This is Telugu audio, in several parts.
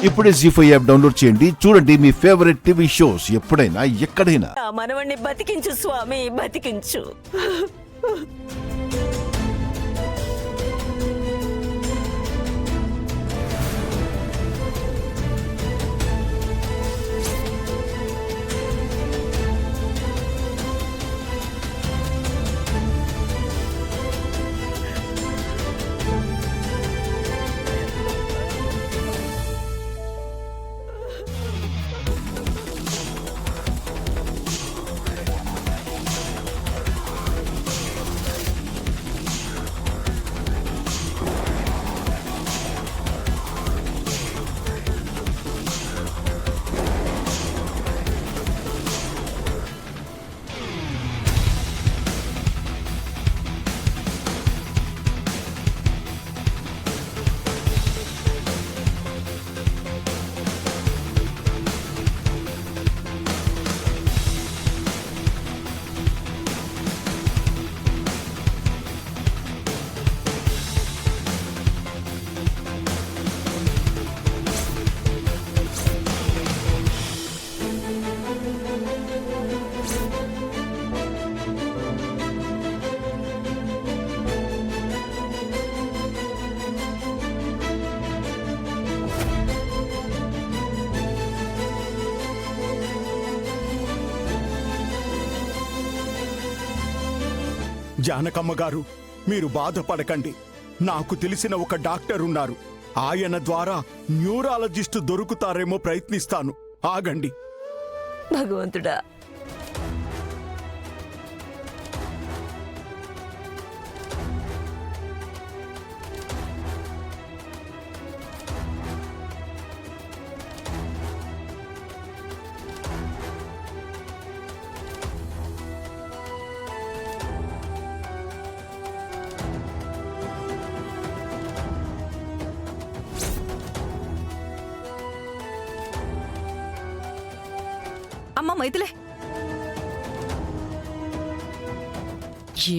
ఇప్పుడే జీ5 యాప్ డౌన్లోడ్ చేయండి. చూడండి మీ ఫేవరెట్ టీవీ షోస్ ఎప్పుడైనా ఎక్కడైనా. ఆ మనవణ్ణి బతికించు స్వామి, బతికించు. జానకమ్మ గారు, మీరు బాధపడకండి. నాకు తెలిసిన ఒక డాక్టర్ ఉన్నారు. ఆయన ద్వారా న్యూరాలజిస్ట్ దొరుకుతారేమో ప్రయత్నిస్తాను. ఆగండి. భగవంతుడా, అమ్మ మైథిలే,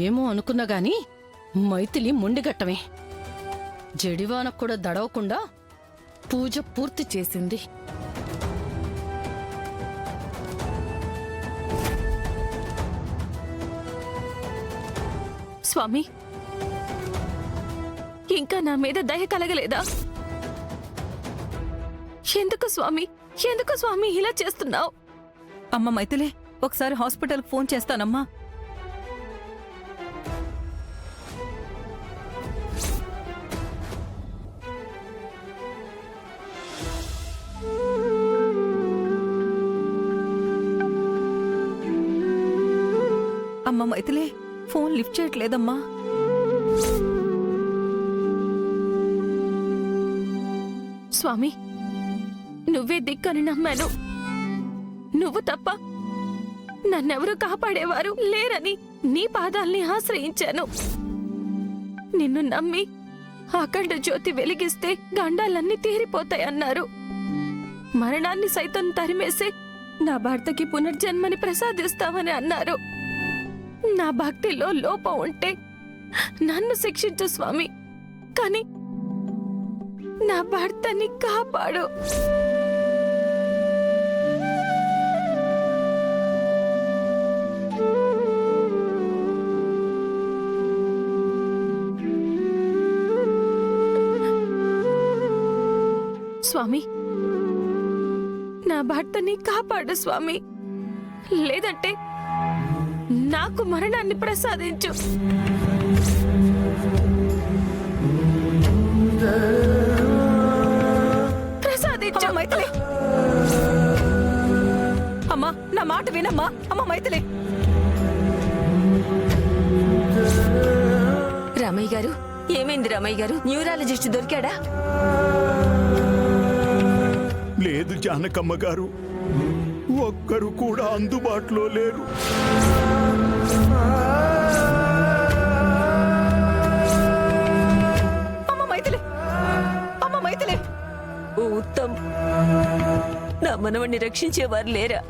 ఏమో అనుకున్నా గాని మైథిలి మొండిగట్టమే. జడివానకు కూడా దడవకుండా పూజ పూర్తి చేసింది. స్వామి, ఇంకా నా మీద దయ కలగలేదా? ఎందుకు స్వామి ఇలా చేస్తున్నావు? అమ్మ మైథిలే, ఒకసారి హాస్పిటల్కి ఫోన్ చేస్తానమ్మా. అమ్మ మైథిలే, ఫోన్ లిఫ్ట్ చేయట్లేదమ్మా. స్వామి, నువ్వే దిక్కని నమ్మాను. నువ్వు తప్ప నన్నెవరూ కాపాడేవారు లేరని నీ పాదాల్ని ఆశ్రయించాను. నిన్ను నమ్మి అఖండ జ్యోతి వెలిగిస్తే గండాలన్నీ తీరిపోతాయన్నారు. మరణాన్ని సైతం తరిమేసే నా భర్తకి పునర్జన్మని ప్రసాదిస్తామని అన్నారు. నా భక్తిలో లోపం ఉంటే నన్ను శిక్షించు స్వామి, కానీ నా భర్తని కాపాడు. స్వామి, నా భర్తని కాపాడు స్వామి, లేదంటే నాకు మరణాన్ని ప్రసాదించు. ప్రసాదించు. మైథిలే, అమ్మా నా మాట వినమ్మా. అమ్మ మైథిలే. రామయ్య గారు, ఏమైంది రామయ్య గారు? న్యూరాలజిస్ట్ దొరికాడా? లేదు జానకమ్మ గారు, ఒక్కరు కూడా అందుబాటులో లేరు. అమ్మ మైథిలే, ఓ ఉత్తమ్, నా మనవణ్ణి రక్షించేవారు లేరా?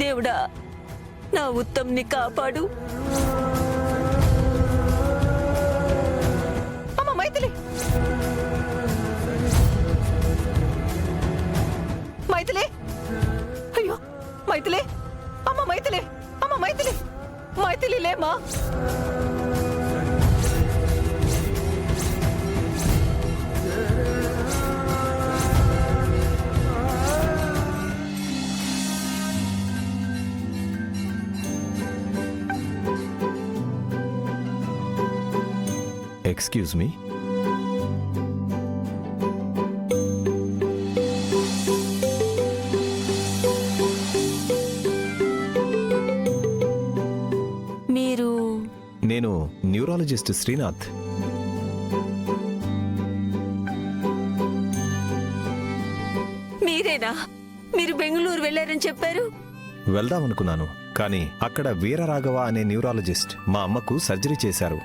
దేవుడా, నా ఉత్తమ్ని కాపాడు. అమ్మ మైథిలే, మైథిలి అమ్మ మైథిలి అమ్మ మైథిలి మైథిలి లేమా ఎక్స్క్యూజ్ మీ. మీరు నేను న్యూరాలజిస్ట్ శ్రీనాథ్. మీరేనా? మీరు బెంగళూరు వెళ్ళారని చెప్పారు. వెళ్దామనుకున్నాను, కానీ అక్కడ వీరరాఘవ అనే న్యూరాలజిస్ట్ మా అమ్మకు సర్జరీ చేశారు.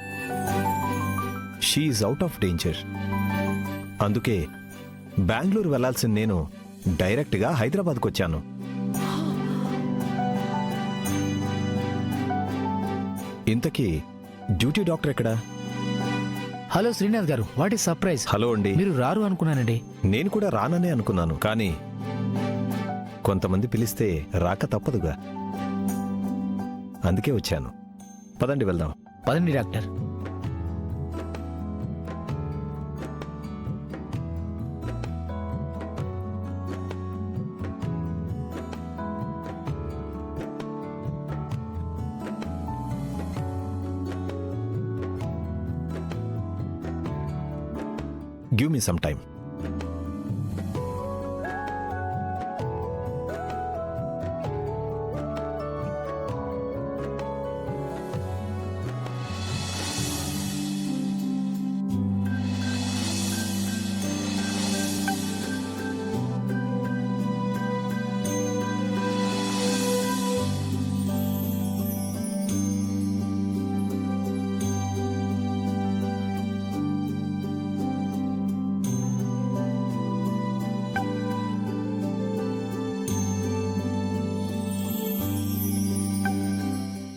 She's out of danger. అందుకే బెంగళూరు వెళ్లాల్సిన నేను డైరెక్ట్గా హైదరాబాద్కు వచ్చాను. ఇంతకీ డ్యూటీ డాక్టర్ ఎక్కడా? Hello Srinath garu, what is surprise? Hello అండి. మీరు రారు అనుకున్నానండి. నేను కూడా రాననే అనుకున్నాను, కానీ కొంతమంది పిలిస్తే రాక తప్పదుగా, అందుకే వచ్చాను. పదండి వెళ్దాం. పదండి doctor. Give me some time.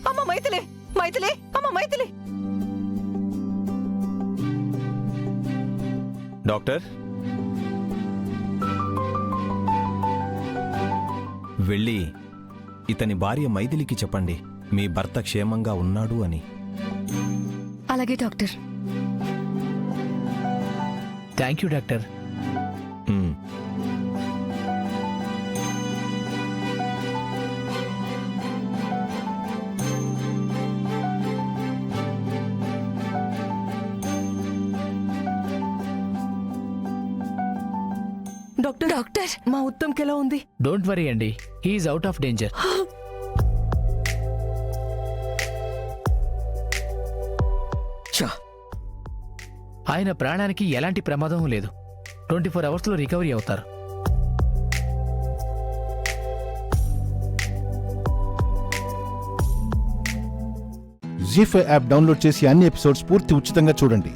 అమ్మ మైథిలి మైథిలి అమ్మ మైథిలి. డాక్టర్, వెళ్ళి ఇతని భార్య మైథిలికి చెప్పండి మీ భర్త క్షేమంగా ఉన్నాడు అని. అలాగే doctor. Thank you doctor. Hmm. Doctor doctor మా ఉత్తమ్కి ఎలా ఉంది? డోంట్ వరీ అండి, హీఈస్ అవుట్ ఆఫ్ డేంజర్. ఆయన ప్రాణానికి ఎలాంటి ప్రమాదం లేదు. 24 అవర్స్లో రికవరీ అవుతారు. జీ5 యాప్ డౌన్లోడ్ చేసి అన్ని ఎపిసోడ్స్ పూర్తి ఉచితంగా చూడండి.